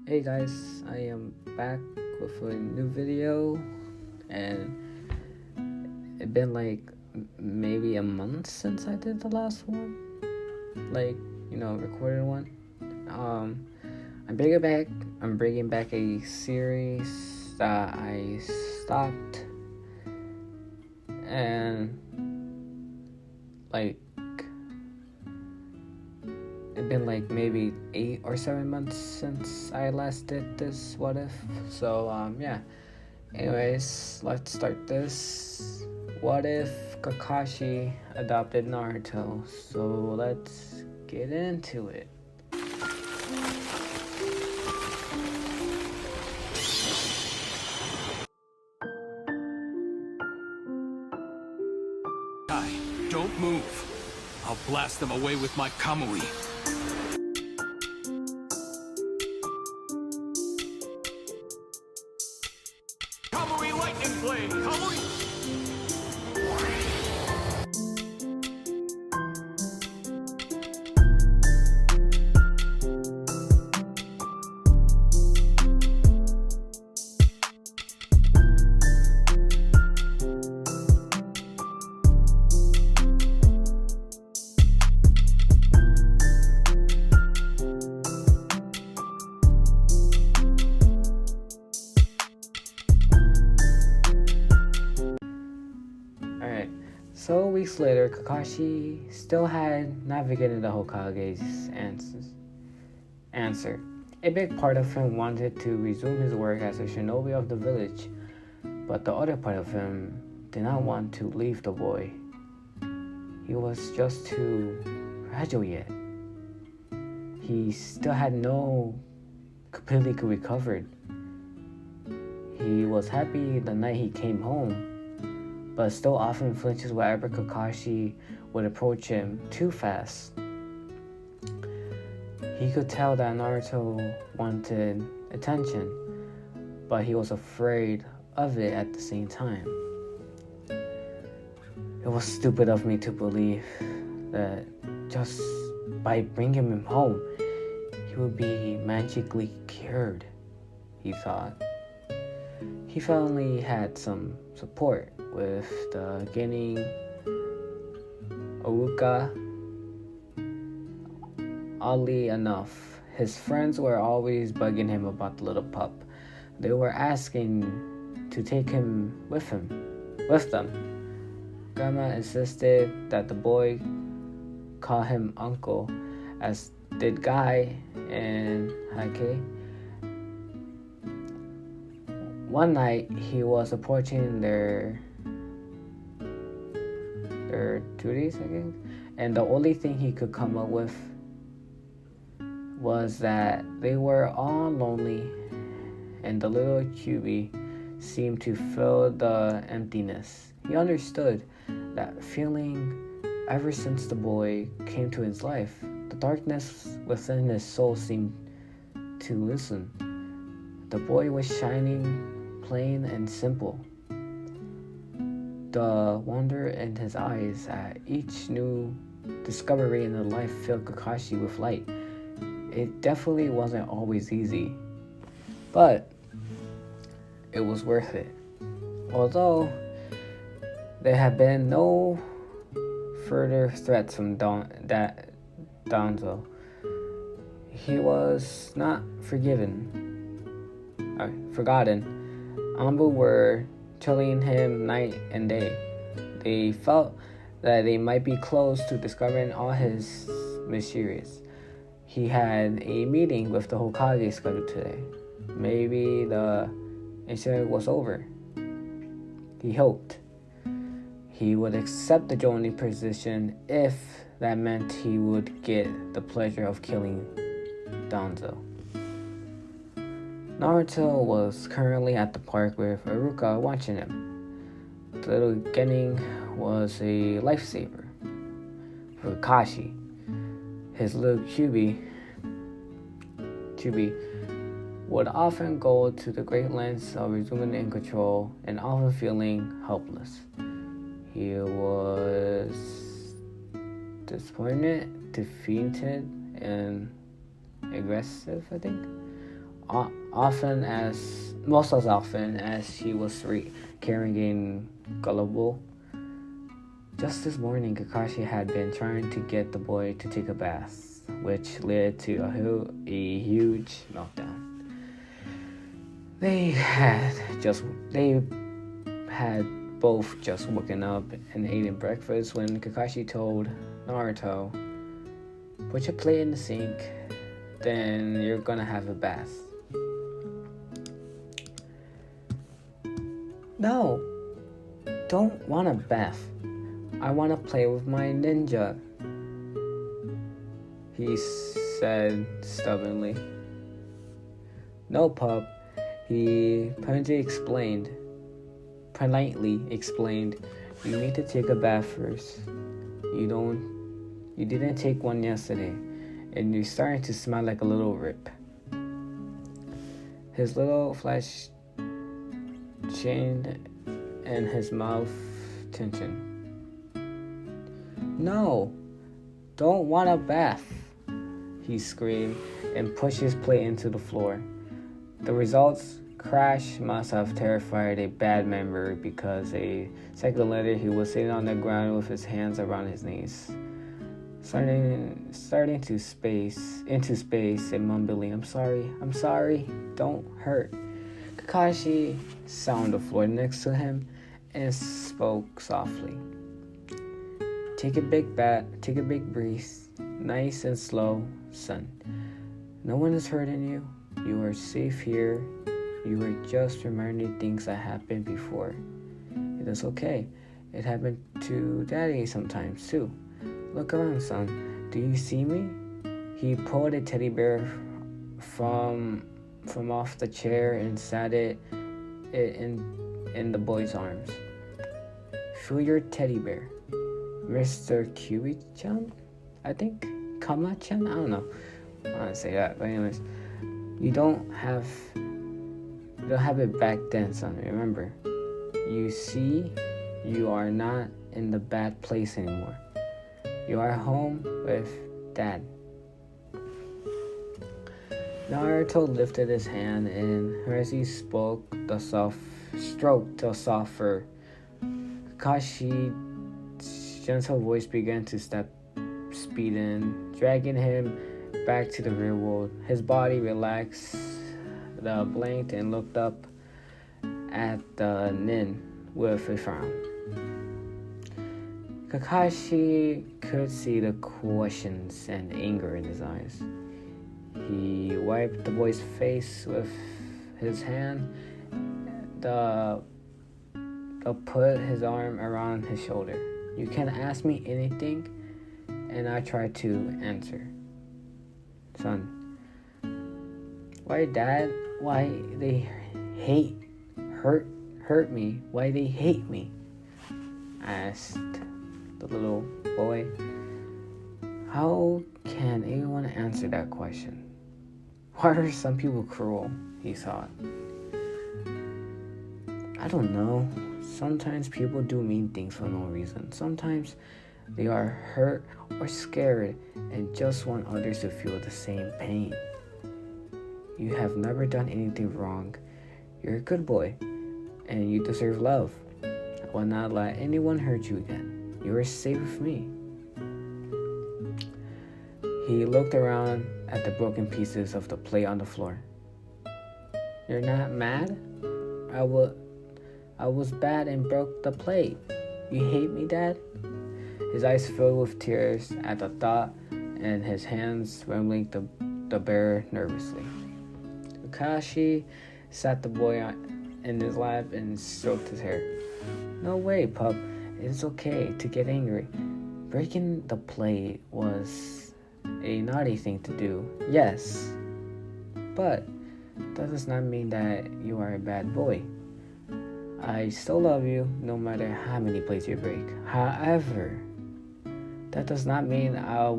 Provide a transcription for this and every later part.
Hey guys, I am back with a new video, and it's been like maybe a month since I did the last one, recorded one. Um, I'm bringing back. I'm bringing back a series that I stopped, and like it's been like maybe 8 or 7 months since I last did this what if. So yeah. Anyways, let's start this. What if Kakashi adopted Naruto? So let's get into it. Don't move. I'll blast them away with my Kamui. Kamui Lightning Blade! Kamui! Alright, so weeks later, Kakashi still had navigated the Hokage's answer. A big part of him wanted to resume his work as a shinobi of the village, but the other part of him did not want to leave the boy. He was just too fragile yet. He still had no completely recovered. He was happy the night he came home, but still often flinches whenever Kakashi would approach him too fast. He could tell that Naruto wanted attention, but he was afraid of it at the same time. It was stupid of me to believe that just by bringing him home, he would be magically cured, he thought. He finally had some support with the gaining Ouka. Oddly enough, his friends were always bugging him about the little pup. They were asking to take him with them. Grandma insisted that the boy call him uncle, as did Guy and Hake. One night, he was approaching their duties, I guess, and the only thing he could come up with was that they were all lonely, and the little QB seemed to fill the emptiness. He understood that feeling ever since the boy came to his life. The darkness within his soul seemed to listen. The boy was shining, plain and simple. The wonder in his eyes at each new discovery in the life filled Kakashi with light. It definitely wasn't always easy, but it was worth it. Although there had been no further threats from Danzo, he was not forgotten. Anbu were chilling him night and day. They felt that they might be close to discovering all his mysteries. He had a meeting with the Hokage scheduled today. Maybe the incident was over. He hoped he would accept the Jonin position if that meant he would get the pleasure of killing Danzo. Naruto was currently at the park with Iruka watching him. The little Genin was a lifesaver for Kakashi. His little Kyubi would often go to the great lengths of resuming in control and often feeling helpless. He was disappointed, defeated, and aggressive, I think. most as often as he was carrying Gullible. Just this morning, Kakashi had been trying to get the boy to take a bath, which led to a huge meltdown. They had both just woken up and eaten breakfast when Kakashi told Naruto, "Put your plate in the sink, then you're gonna have a bath." "No, don't want a bath. I want to play with my ninja," he said stubbornly. "No, pup," he politely explained, "You need to take a bath first. You didn't take one yesterday, and you're starting to smell like a little rip." His little flesh chined and his mouth tensioned. "No, don't want a bath," he screamed and pushed his plate into the floor. The results crash must have terrified a bad member because a second later he was sitting on the ground with his hands around his knees, starting into space and mumbling, I'm sorry, don't hurt." Kakashi sat on the floor next to him and spoke softly. Take a big breath, nice and slow, son. No one is hurting you. You are safe here. You are just reminding things that happened before. It is okay. It happened to Daddy sometimes too. Look around, son. Do you see me?" He pulled a teddy bear from off the chair and sat it in the boy's arms. "Feel your teddy bear, Mr. Kiwi-chan, I think? Kama-chan? I don't know. I want to say that, but anyways, you don't have it back then, son. Remember, you see, you are not in the bad place anymore. You are home with Dad." Naruto lifted his hand, and as he stroked the soft fur, Kakashi's gentle voice began to speed in, dragging him back to the real world. His body relaxed, blinked, and looked up at the nin with a frown. Kakashi could see the questions and anger in his eyes. He wiped the boy's face with his hand, put his arm around his shoulder. "You can ask me anything, and I try to answer. Son, why Dad? Why they hurt me? Why they hate me?" asked the little boy. How can anyone answer that question? Why are some people cruel? He thought. I don't know. Sometimes people do mean things for no reason. Sometimes they are hurt or scared and just want others to feel the same pain. You have never done anything wrong. You're a good boy, and you deserve love. I will not let anyone hurt you again. You are safe with me. He looked around at the broken pieces of the plate on the floor. You're not mad? I was bad and broke the plate. You hate me, Dad? His eyes filled with tears at the thought, and his hands rumbling the bear nervously. Kakashi sat the boy in his lap and stroked his hair. No way, pup. It's okay to get angry. Breaking the plate was a naughty thing to do, yes. But that does not mean that you are a bad boy. I still love you no matter how many plates you break. However, that does not mean I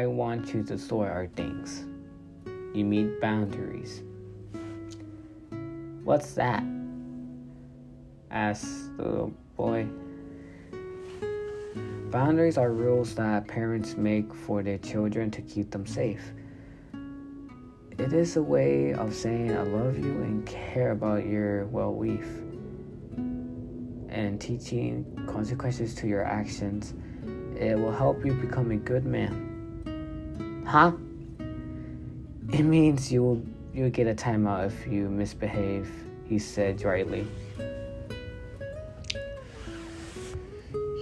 want you to store our things. You meet boundaries. What's that? Asked the little boy. Boundaries are rules that parents make for their children to keep them safe. It is a way of saying I love you and care about your well-being, and teaching consequences to your actions. It will help you become a good man. Huh? It means you'll get a timeout if you misbehave, he said dryly.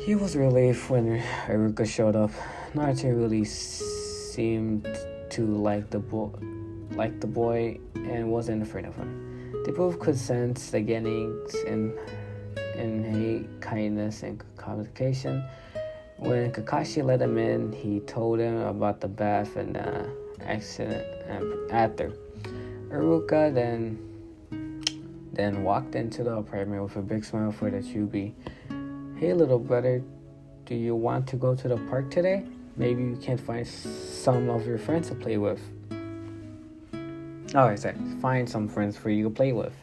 He was relieved when Iruka showed up. Naruto really seemed to like the boy and wasn't afraid of him. They both could sense the beginnings in hate, kindness, and communication. When Kakashi let him in, he told him about the bath and the accident after. Iruka then walked into the apartment with a big smile for the Chubi. Hey, little brother, do you want to go to the park today? Maybe you can find some of your friends to play with. Oh, I said, find some friends for you to play with.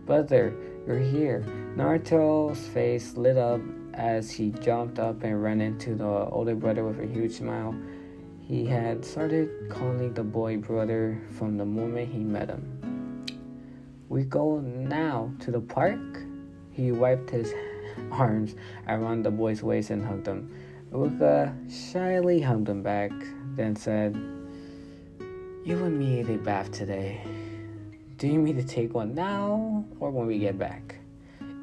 Brother, you're here. Naruto's face lit up as he jumped up and ran into the older brother with a huge smile. He had started calling the boy brother from the moment he met him. We go now to the park? He wiped his arms around the boy's waist and hugged him. Iruka shyly hugged him back, then said, You and me ate a bath today. Do you mean to take one now or when we get back?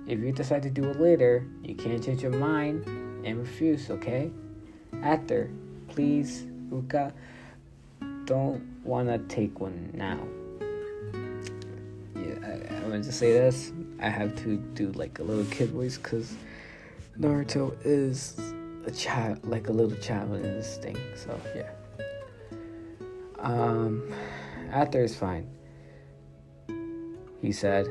If you decide to do it later, you can't change your mind and refuse, okay? After, please, Iruka, don't wanna take one now. I'm gonna just say this. I have to do like a little kid voice because Naruto is a child, like a little child in this thing. So yeah. After is fine, he said.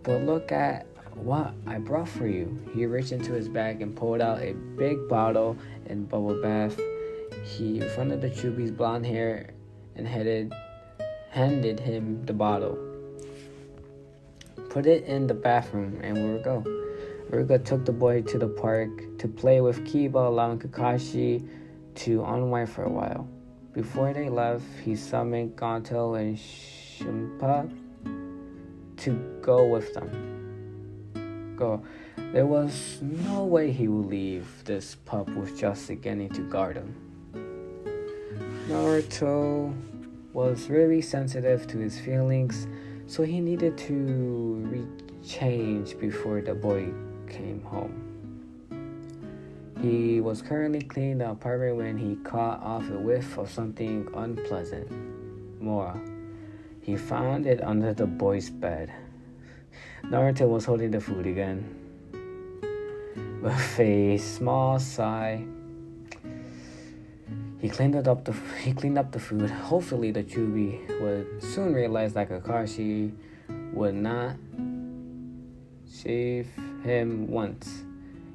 But look at what I brought for you. He reached into his bag and pulled out a big bottle and bubble bath. He fronted the Chubi's blonde hair and handed him the bottle. Put it in the bathroom and we'll go. Iruka took the boy to the park to play with Kiba, allowing Kakashi to unwind for a while. Before they left, he summoned Gonto and Shumpa to go with them. There was no way he would leave this pup with just beginning to guard him. Naruto was really sensitive to his feelings, so he needed to change before the boy came home. He was currently cleaning the apartment when he caught off a whiff of something unpleasant. Mora. He found it under the boy's bed. Naruto was holding the food again. With a small sigh, he cleaned up the food. Hopefully the Chubi would soon realize that Kakashi would not shave him once.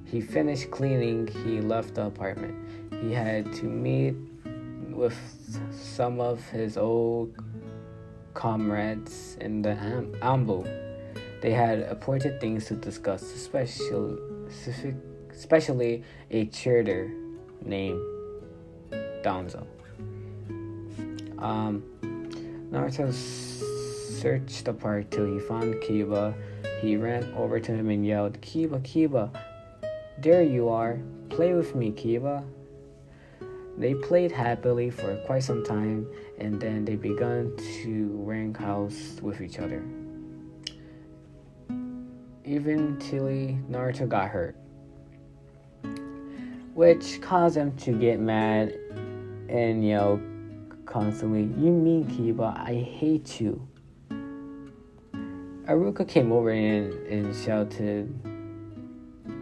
He finished cleaning. He left the apartment. He had to meet with some of his old comrades in the Ambu. They had important things to discuss, especially a cheerleader named Danzo. Naruto searched the park till he found Kiba. He ran over to him and yelled, Kiba, Kiba, there you are. Play with me, Kiba. They played happily for quite some time, and then they began to rank house with each other. Eventually, Naruto got hurt, which caused him to get mad and yell constantly, You mean, Kiba, I hate you. Iruka came over and shouted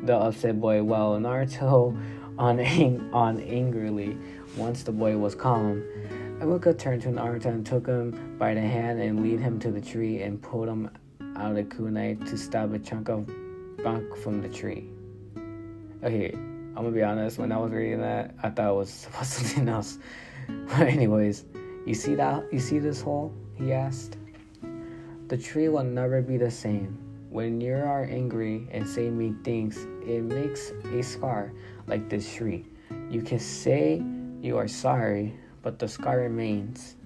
the upset boy while Naruto on angrily. Once the boy was calm, Iruka turned to Naruto and took him by the hand and lead him to the tree and pulled him out of kunai to stab a chunk of bark from the tree. Okay, I'm gonna be honest, when I was reading that, I thought it was supposed to be something else. But anyways, you see this hole? He asked. The tree will never be the same. When you are angry and say mean things, it makes a scar like this tree. You can say you are sorry, but the scar remains.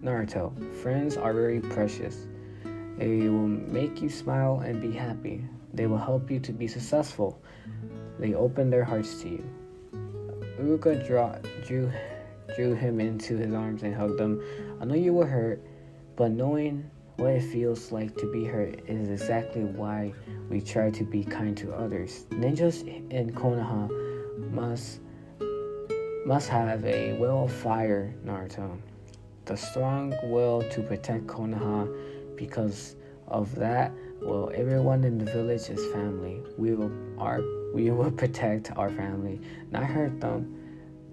Naruto, friends are very precious. They will make you smile and be happy. They will help you to be successful. They open their hearts to you. Uruka drew him into his arms and hugged him. I know you were hurt, but knowing what it feels like to be hurt is exactly why we try to be kind to others. Ninjas in Konoha must have a will of fire, Naruto. The strong will to protect Konoha. Because of that, well, everyone in the village is family. We will protect our family, not hurt them.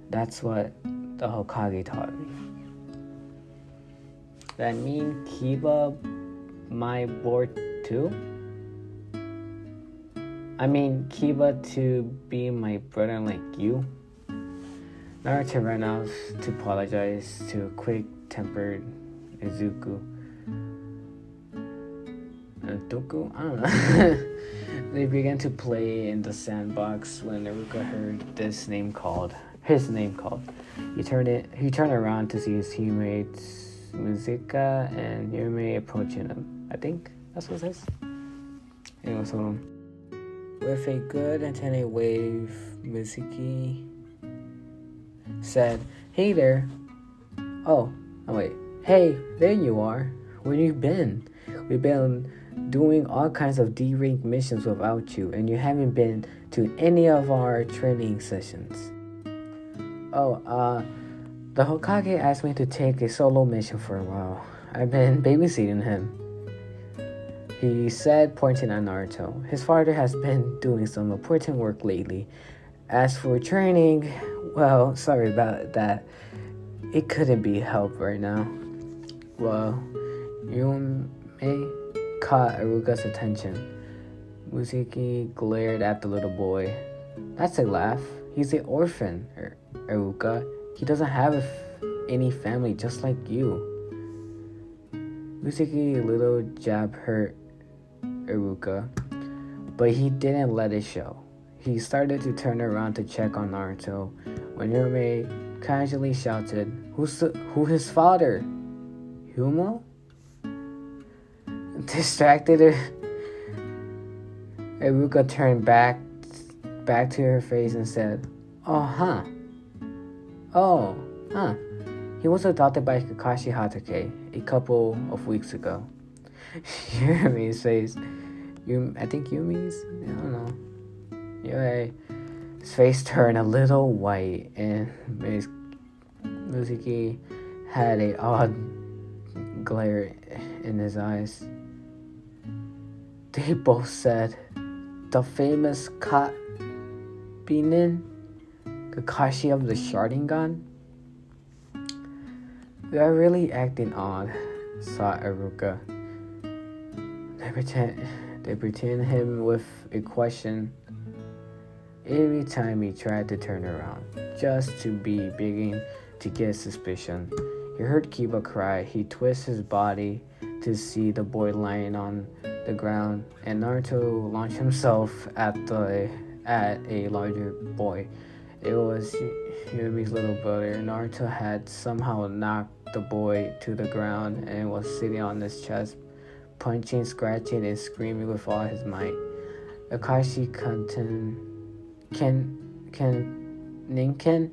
That's what the Hokage taught me. That mean Kiba my board too? I mean Kiba to be my brother like you? Naruto ran off to apologize to a quick-tempered Izuku. Doku? I don't know. They began to play in the sandbox when Naruto heard his name called. He turned around to see his teammates Muzika and Yume approaching him. I think that's what it says. Anyway, so with a good intended wave, Mizuki said, "Hey there." Oh wait. Hey, there you are. Where you been? We've been doing all kinds of D-rank missions without you, and you haven't been to any of our training sessions. The Hokage asked me to take a solo mission for a while. I've been babysitting him, he said, pointing at Naruto. His father has been doing some important work lately. As for training, well, sorry about that. It couldn't be helped right now. Well, Yume caught Aruka's attention. Mizuki glared at the little boy. That's a laugh. He's an orphan, Aruka. He doesn't have any family just like you. Mizuki's little jab hurt Aruka, but he didn't let it show. He started to turn around to check on Naruto when Yume casually shouted, Who his father? Humo? Distracted, Aruka turned back to her face and said, Oh, huh. He was adopted by Kakashi Hatake a couple of weeks ago. Yumi's face. I think Yumi's? I don't know. Anyway, his face turned a little white and Mizuki had an odd glare in his eyes. They both said, the famous Binin, Kakashi of the Sharingan? They are really acting odd, thought Aruka. They pretend him with a question every time he tried to turn around, just to be beginning to get suspicion. He heard Kiba cry. He twisted his body to see the boy lying on the ground, and Naruto launched himself at a larger boy. It was Yumi's little brother. Naruto had somehow knocked the boy to the ground and was sitting on his chest, punching, scratching, and screaming with all his might. Kakashi Ninken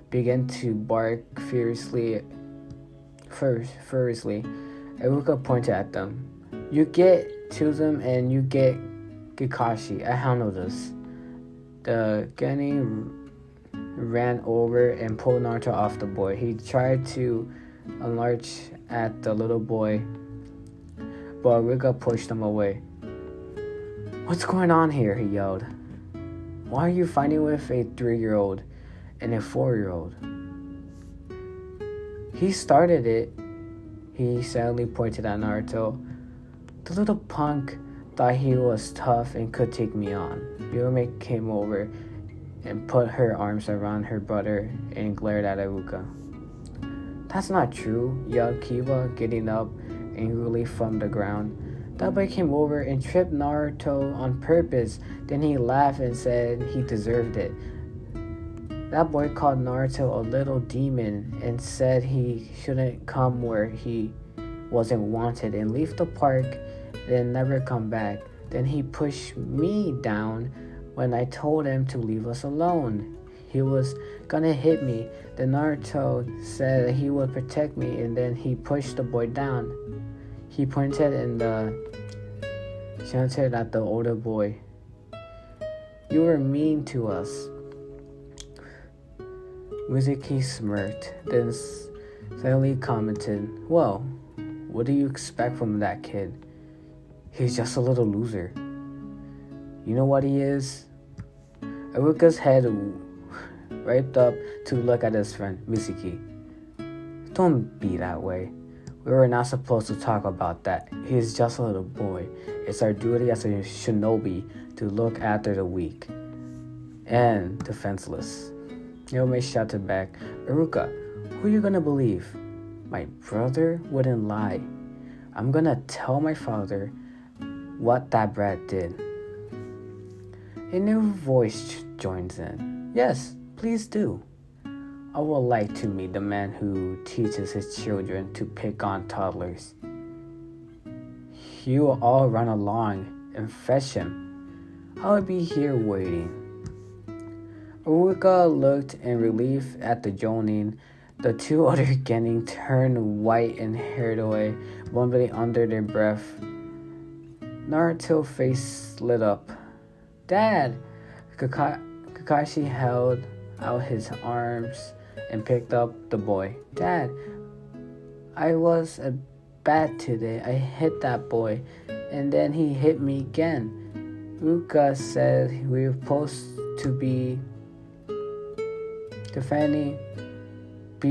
began to bark furiously. Aruka pointed at them. You get to them and you get Kakashi. I handle this. The Gani ran over and pulled Naruto off the boy. He tried to unlatch at the little boy, but Aruka pushed him away. What's going on here? He yelled. Why are you fighting with a 3-year-old and a 4-year-old? He started it. He sadly pointed at Naruto. The little punk thought he was tough and could take me on. Yume came over and put her arms around her brother and glared at Aruka. That's not true, yelled Kiba, getting up angrily from the ground. That boy came over and tripped Naruto on purpose. Then he laughed and said he deserved it. That boy called Naruto a little demon and said he shouldn't come where he wasn't wanted and leave the park, then never come back. Then he pushed me down when I told him to leave us alone. He was gonna hit me. Then Naruto said he would protect me, and then he pushed the boy down. He pointed and shouted at the older boy. You were mean to us. Mizuki smirked, then suddenly commented, well, what do you expect from that kid? He's just a little loser. You know what he is? Iruka's head wiped up to look at his friend, Mizuki. Don't be that way. We were not supposed to talk about that. He's just a little boy. It's our duty as a shinobi to look after the weak and defenseless. Yomei shouted back, Iruka, who are you gonna believe? My brother wouldn't lie. I'm gonna tell my father what that brat did. A new voice joins in. Yes, please do. I would like to meet the man who teaches his children to pick on toddlers. You will all run along and fetch him. I'll be here waiting. Iruka looked in relief at the jonin. The two other genin turned white and hurried away, mumbling under their breath. Naruto's face lit up. Dad! Kakashi held out his arms and picked up the boy. Dad, I was a bad today. I hit that boy, and then he hit me again. Iruka said we were supposed to be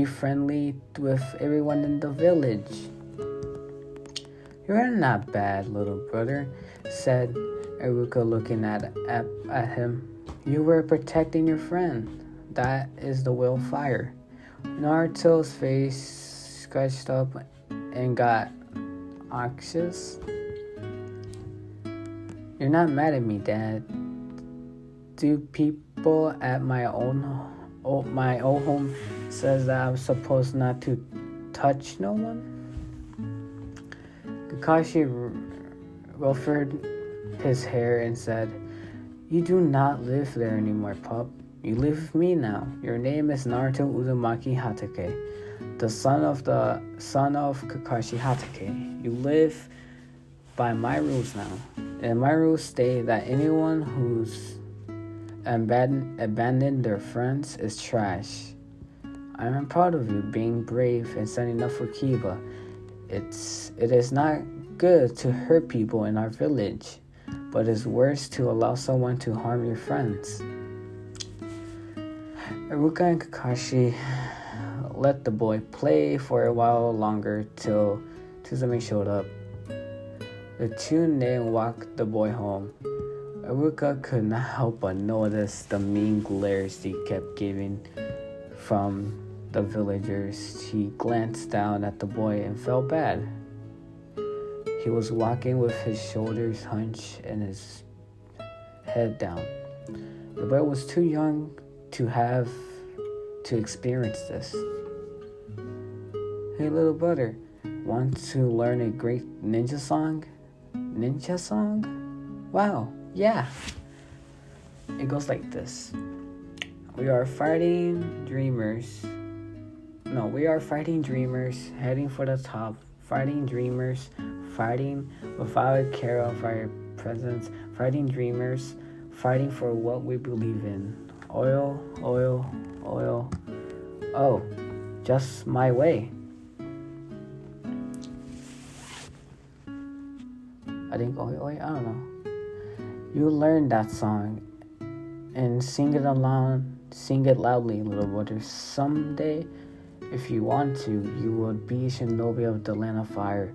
friendly with everyone in the village. You're not bad, little brother, said Iruka, looking at him. You were protecting your friend. That is the will of fire. Naruto's face scratched up and got anxious. You're not mad at me, Dad. Do people at my old home says that I'm supposed not to touch no one? Kakashi ruffled his hair and said, You do not live there anymore, pup. You live with me now. Your name is Naruto Uzumaki Hatake, the son of Kakashi Hatake. You live by my rules now. And my rules state that anyone who's abandoned their friends is trash. I am proud of you being brave and standing up for Kiba. It is not good to hurt people in our village, but it's worse to allow someone to harm your friends. Iruka and Kakashi let the boy play for a while longer till Tsuzume showed up. The two then walked the boy home. Iruka could not help but notice the mean glares he kept giving from the villagers. He glanced down at the boy and felt bad. He was walking with his shoulders hunched and his head down. The boy was too young to experience this. Hey, little brother, want to learn a great ninja song? Ninja song? Wow, yeah. It goes like this. We are fighting dreamers, heading for the top. Fighting dreamers, fighting without care of our presence. Fighting dreamers, fighting for what we believe in. Oil, oil, oil. Oh, just my way. I think oil, I don't know. You learn that song and sing it loudly, little brother. Someday, if you want to, you will be shinobi of the land of fire.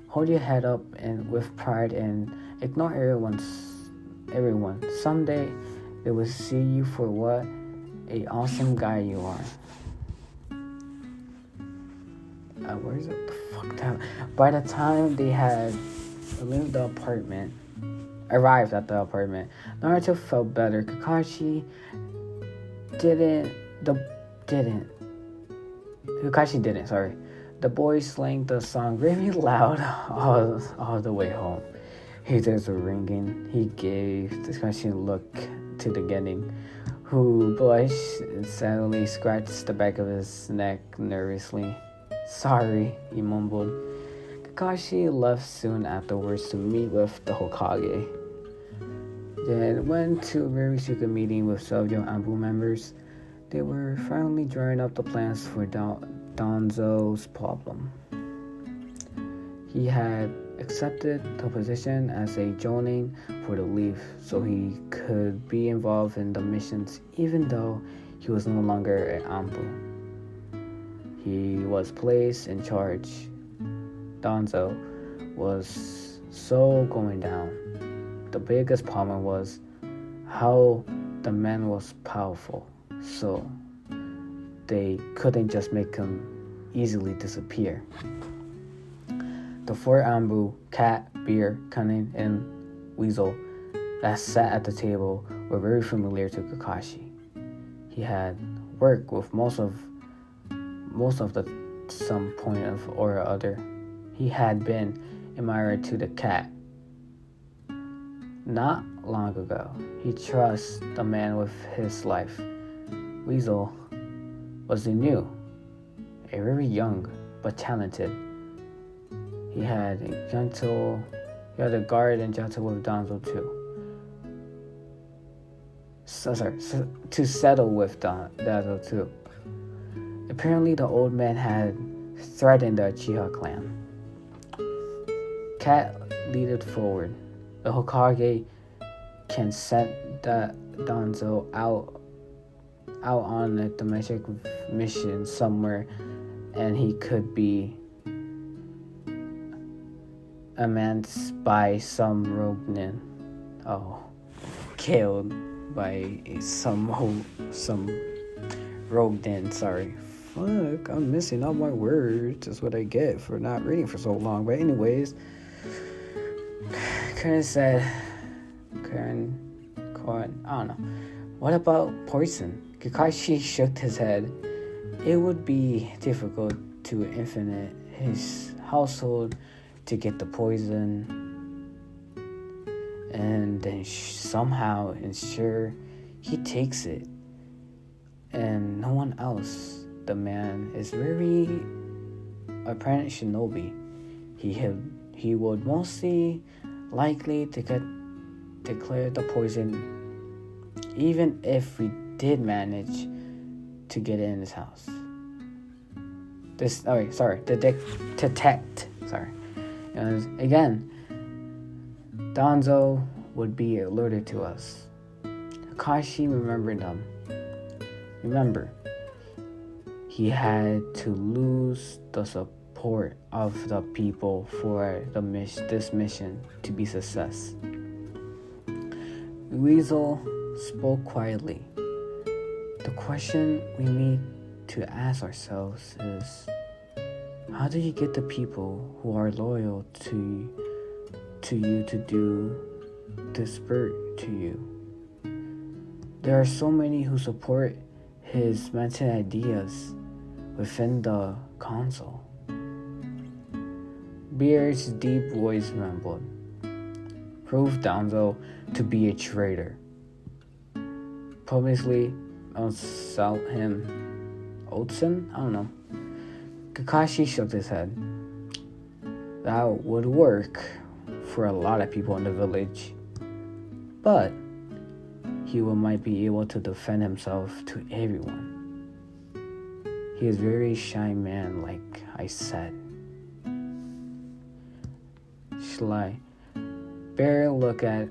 Hold your head up and with pride and ignore everyone. Someday, they will see you for what a awesome guy you are. Where's it? The fuck down? By the time they had arrived at the apartment, Naruto felt better. Kakashi didn't didn't. Kakashi didn't, sorry. The boy sang the song really loud all the way home. His ears were ringing. He gave Kakashi a look to the beginning, who blushed and sadly scratched the back of his neck nervously. Sorry, he mumbled. Kakashi left soon afterwards to meet with the Hokage. Then went to a very secret meeting with several Anbu members. They were finally drawing up the plans for Danzo's problem. He had accepted the position as a jonin for the leaf so he could be involved in the missions even though he was no longer an Anbu. He was placed in charge. Danzo was so going down. The biggest problem was how the man was powerful, so they couldn't just make him easily disappear. The four Anbu, Cat, Bear, Cunning, and Weasel that sat at the table were very familiar to Kakashi. He had worked with most of the some point of or other. He had been admired to the cat. Not long ago, he trusted the man with his life. Weasel was new, a very young but talented. He had a guard and gentle with Danzo too. To settle with Danzo too. Apparently, the old man had threatened the Uchiha clan. Cat leaded forward. The Hokage can send Danzo out on a domestic mission somewhere, and he could be amassed by some rogue nin. Killed by some rogue nin. Sorry. Fuck, I'm missing all my words. That's what I get for not reading for so long. But anyways, Karen, I don't know. What about poison? Kakashi shook his head. It would be difficult to infinite his household to get the poison and then somehow ensure he takes it and no one else. The man is very apparent shinobi. He would mostly likely to declare the poison even if we did manage to get it in his house. Detect. And again, Danzo would be alerted to us. Kakashi remembered them. Remember, he had to lose the support of the people for this mission to be success. Weasel spoke quietly. The question we need to ask ourselves is, how do you get the people who are loyal to you to do this spurt to you? There are so many who support his mentioned ideas within the council. Beard's deep voice rumbled. Prove Danzo to be a traitor. Publicly outsell him. Otsun? I don't know. Kakashi shook his head. That would work for a lot of people in the village, but he might be able to defend himself to everyone. He is a very shy man, like I said. Sly. Bear looked at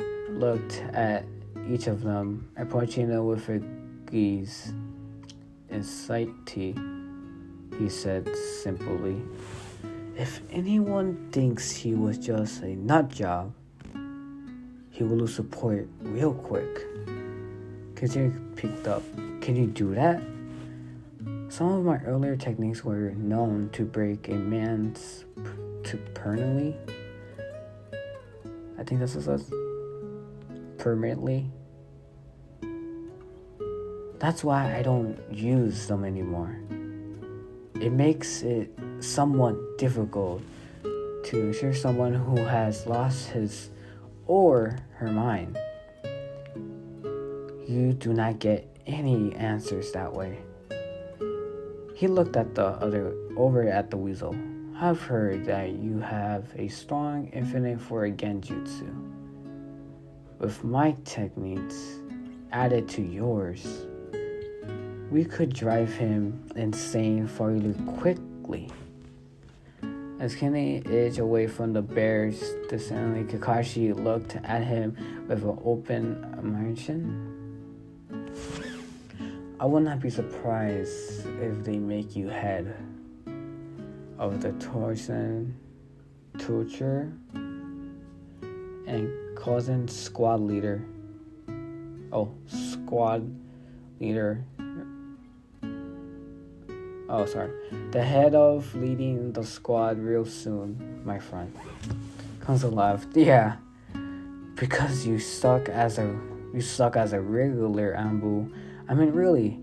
each of them, approaching them with a gaze. Anxiety, he said simply. If anyone thinks he was just a nut job, he will lose support real quick. Kitchen picked up. Can you do that? Some of my earlier techniques were known to break a man's to permanently. I think this is permanently. That's why I don't use them anymore. It makes it somewhat difficult to ensure someone who has lost his or her mind. You do not get any answers that way. He looked at over at the weasel. I've heard that you have a strong infinite for a genjutsu. With my techniques added to yours, we could drive him insane fairly quickly. As Kenny edged away from the bears, distantly Kakashi looked at him with an open admiration. I would not be surprised if they make you head of the torture and cousin squad leader. The head of leading the squad real soon, my friend. Kanzo laughed. Yeah, because you suck as a regular Ambu. I mean, really,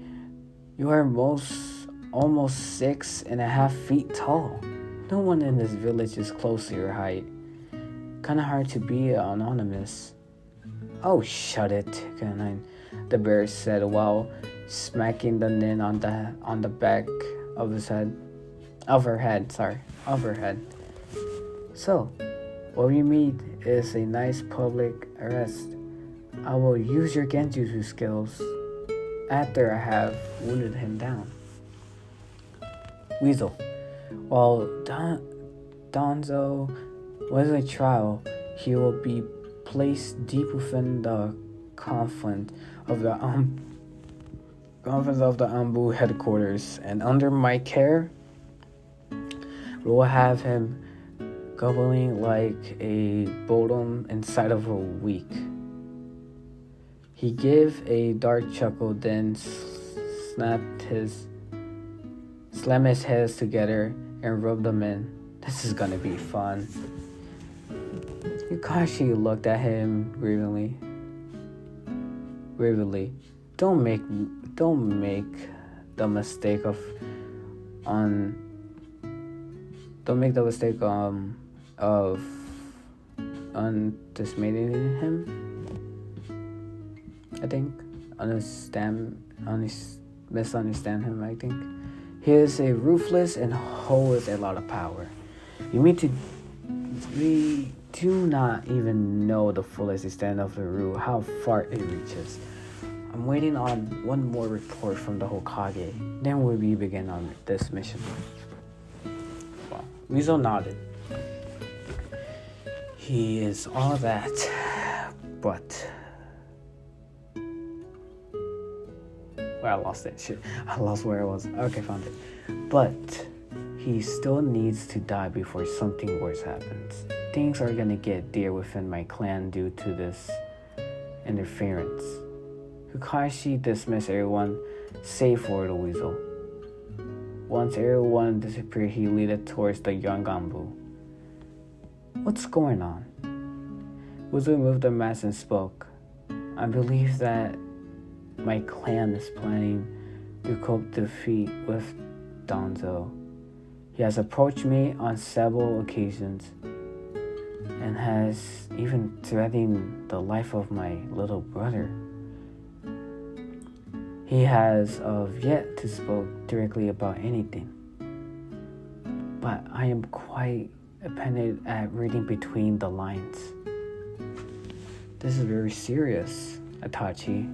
you are almost 6.5 feet tall. No one in this village is close to your height. Kinda hard to be anonymous. Oh, shut it, Canine, the bear said while smacking the nin on the back of her head. So, what we meet is a nice public arrest. I will use your genjutsu skills after I have wounded him down. Weasel. While Danzo was a trial, he will be placed deep within the confines of the Ambu headquarters, and under my care, we will have him gobbling like a bodum inside of a week. He gave a dark chuckle, then slammed his hands together and rubbed them in. This is gonna be fun. Kakashi looked at him gravely. Don't make the mistake of underestimating him. I think misunderstand him. I think he is a ruthless and holds a lot of power. We do not even know the fullest extent of the rule, how far it reaches. I'm waiting on one more report from the Hokage. Then we begin on this mission. Well, Weasel nodded. He is all that, but... I lost it. Shit. I lost where I was. Okay, found it. But he still needs to die before something worse happens. Things are gonna get dear within my clan due to this interference. Kakashi dismissed everyone save for the weasel. Once everyone disappeared, he led towards the young Ambu. What's going on? Weasel moved the mask and spoke. I believe that my clan is planning to cope defeat with Danzo. He has approached me on several occasions and has even threatened the life of my little brother. He has yet to speak directly about anything, but I am quite dependent at reading between the lines. This is very serious, Itachi.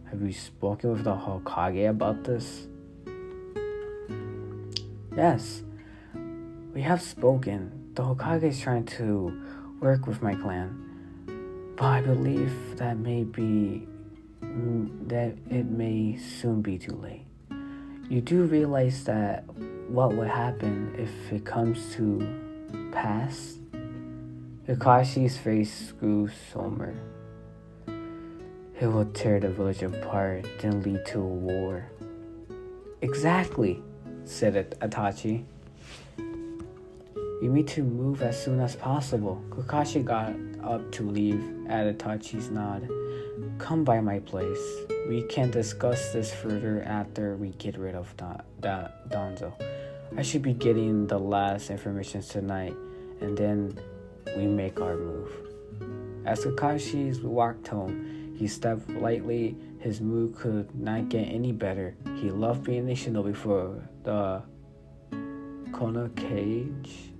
Have you spoken with the Hokage about this? Yes, we have spoken. The Hokage is trying to work with my clan, but I believe that it may soon be too late. You do realize that what would happen if it comes to pass? Kakashi's face grew somber. It will tear the village apart, then lead to a war. Exactly, said Itachi. You need to move as soon as possible. Kakashi got up to leave at Itachi's nod. come by my place. We can discuss this further after we get rid of Donzo. I should be getting the last information tonight, and then we make our move. As Kakashi walked home, he stepped lightly. His mood could not get any better. He loved being a shinobi for the Konoha cage,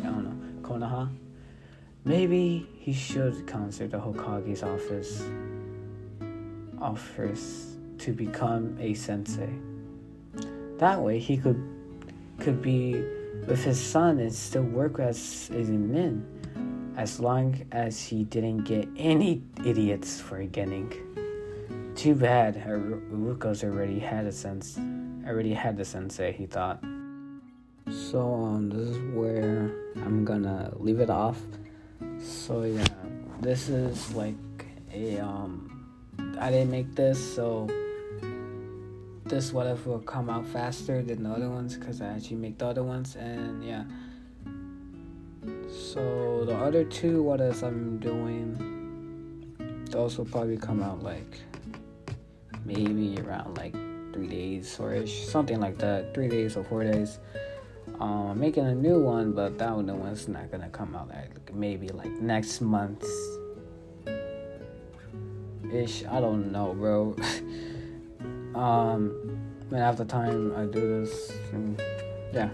I don't know, Konoha. Maybe he should consider the Hokage's offers to become a sensei. That way he could be with his son and still work as a nin, as long as he didn't get any idiots forgetting. Too bad Uruko's already had the sensei, he thought. So this is where I'm gonna leave it off. So yeah, this is like a I didn't make this, so this whatever will come out faster than the other ones because I actually make the other ones, and yeah. So the other two what else I'm doing, those will probably come out like maybe around like 3 days or ish, something like that, 3 days or 4 days. Making a new one, but that new one's not gonna come out like maybe like next month ish. I don't know, bro. When I have the time I do this, and yeah.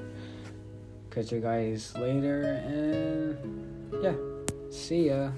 Catch you guys later, and yeah, see ya.